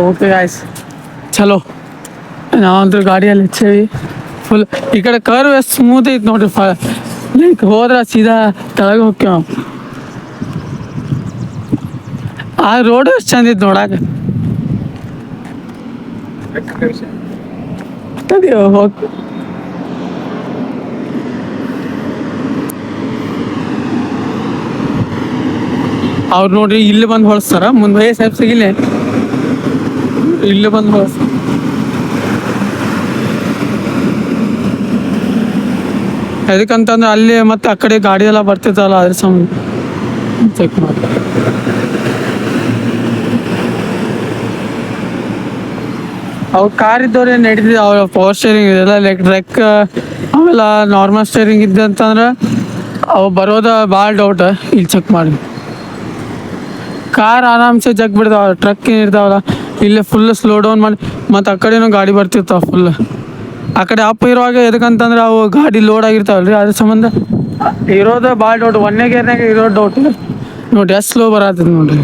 Okay guys, ಚಲೋ ನಾವಂತೂ ಗಾಡಿಯಲ್ಲಿ ಹೆಚ್ಚೇವಿ ಫುಲ್. ಈ ಕಡೆ ಕರ್ವ್ ಎಷ್ಟು ಸ್ಮೂತ್ ಐತಿ ನೋಡ್ರಿ. ಲೈಕ್ ಹೋದ್ರೆ ಸೀದಾ ಕೆಳಗೆ ಹೋಗ್ತೇವೆ ನಾವು. ಆ ರೋಡ್ ಎಷ್ಟು ಚಂದ ಐತಿ ನೋಡಾಕ. ಹೋಗ್ ಅವ್ರು ನೋಡ್ರಿ ಇಲ್ಲಿ ಬಂದು ಹೊಳಸ್ತಾರ, ಮುಂದೆ ಸಾಹೇಬ್ ಸಿಗಿಲ್ಲ ಇಲ್ಲಿ ಬಂದು ಹೊಳಸ್ತಾರ. ಎದಕ್ಕಂತಂದ್ರೆ ಅಲ್ಲಿ ಮತ್ತೆ ಆ ಕಡೆ ಗಾಡಿ ಎಲ್ಲ ಬರ್ತಿರ್ತಲ್ಲ, ಅದ್ರ ಸಂಬಂಧ ಚೆಕ್ ಮಾಡಿ. ಅವು ಕಾರ್ ಇದ್ದವ್ರೆ ನಡೀತಿದ್ದೆ, ಅವ್ರ ಪವರ್ ಸ್ಟೇರಿಂಗ್ ಇದೆಲ್ಲ ರೆಕ್ ಆಮೇಲೆ ನಾರ್ಮಲ್ ಸ್ಟೇರಿಂಗ್ ಇದ್ದಂತಂದ್ರೆ ಅವು ಬರೋದ ಭಾಳ ಡೌಟ್. ಇಲ್ಲಿ ಚೆಕ್ ಮಾಡಿ. ಕಾರ್ ಆರಾಮ್ಸೆ ಜಗ್ ಬಿಡ್ತಾವ, ಟ್ರಕ್ ಏನಿರ್ತಾವಲ್ಲ ಇಲ್ಲೇ ಫುಲ್ ಸ್ಲೋ ಡೌನ್ ಮಾಡಿ, ಮತ್ತು ಆ ಕಡೆನೂ ಗಾಡಿ ಬರ್ತಿರ್ತಾವ ಫುಲ್. ಆ ಕಡೆ ಅಪ್ ಇರುವಾಗ ಎದಕ್ಕಂತಂದ್ರೆ ಅವು ಗಾಡಿ ಲೋಡ್ ಆಗಿರ್ತಾವಲ್ರಿ, ಅದ್ರ ಸಂಬಂಧ ಇರೋದು ಭಾಳ ಡೌಟ್. ಒಂದನೇ ಗೇರ್ನಾಗ ಇರೋದು ಡೌಟ್ ನೋಡ್ರಿ, ಎಷ್ಟು ಸ್ಲೋ ಬರತ್ತದ ನೋಡ್ರಿ.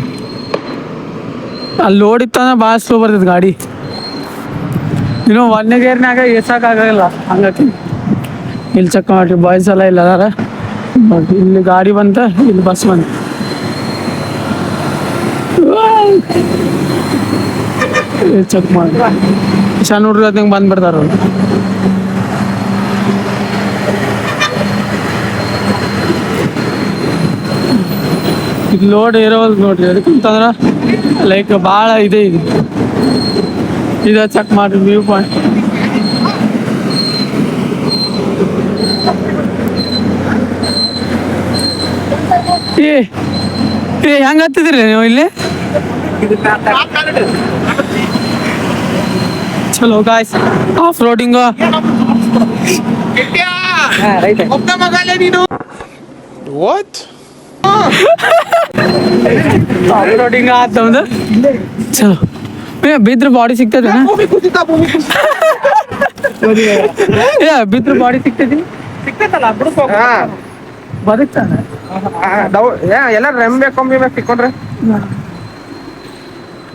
ಅಲ್ಲಿ ಲೋಡ್ ಇತ್ತಂದ್ರೆ ಭಾಳ ಸ್ಲೋ ಬರ್ತದೆ ಗಾಡಿ. ಇನ್ನು ಒಂದನೇ ಗೇರ್ನಾಗ ಏರ್ಸೋಕ್ಕಾಗಲ್ಲ ಹಂಗತಿ. ಇಲ್ಲಿ ಚೆಕ್ ಮಾಡಿರಿ, ಬಾಯ್ಸ್ ಎಲ್ಲ ಇಲ್ಲ ಅದಾರ. ಇಲ್ಲಿ ಗಾಡಿ ಬಂತ, ಇಲ್ಲಿ ಬಸ್ ಬಂತ. ಚೆಕ್ ಮಾಡಿ ಸಣ್ಣ ಹುಡುಗ್ರು ಅದಂಗೆ ಬಂದ್ಬಿಡ್ತಾರ ಅವ್ರು. ಇದು ಲೋಡ್ ಇರೋದು ನೋಡ್ರಿ, ಅದಕ್ಕಂತಂದ್ರೆ ಲೈಕ್ ಭಾಳ ಇದೆ. ಇದು ಚೆಕ್ ಮಾಡ್ರಿ ವ್ಯೂ ಪಾಯಿಂಟ್. ಹೆಂಗ ಹತ್ತಿದ್ರಿ ನೀವು ಇಲ್ಲಿ? ಚಲೋ guys, off roading off roading ಆತಂದು ಚಲೋ. ಬಿದ್ರ ಬಾಡಿ ಸಿಗ್ತದೆ, ಬಿದ್ರ ಬಾಡಿ ಸಿಗ್ತೈತಿ, ಸಿಗ್ತೈತಲ್ಲ ಬದುಕ್ತಾನೆ. ಎಲ್ಲ ರೆಂಬೆ ಕೊಂಬಿ ಬೇಕು ಸಿಕ್ಕೊಂಡ್ರೆ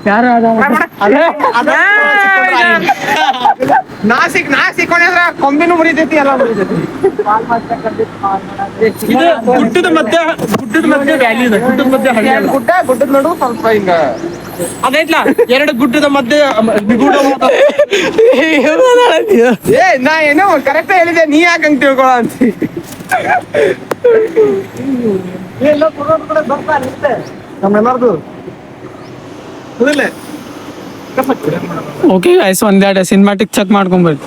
ಯಾರು ನಾ ಸಿಕ್ಕೊಂಡ್ರೆ ಕೊಂಬಿನೂ ಮುರಿತೈತಿ, ಎಲ್ಲ ಮುರಿತೈತಿ. ಗುಡ್ಡದ ಮಧ್ಯೆ ವ್ಯಾಲಿ ಇದೆ, ಗುಡ್ಡದ ಮಧ್ಯೆ ಗುಡ್ಡದ ನಡು ಸ್ವಲ್ಪ ಹಿಂಗ ಅದೈತ್ಲ, ಎರಡು ಗುಡ್ಡದ ಮಧ್ಯೆ ನಾ ಏನೋ ಕರೆಕ್ಟ್ ಹೇಳಿದೆ, ನೀ ಯಾಕಂಗ್ ತಿಳ್ಕೊಳ ಅಂತ. ನಮ್ಮೆಲ್ಲಾರ್ದು ಓಕೆ ಗೈಸ್, ಒಂದೆರಡು ಸಿನಿಮಾಟಿಕ್ ಚೆಕ್ ಮಾಡ್ಕೊಂಬರ್ರಿ.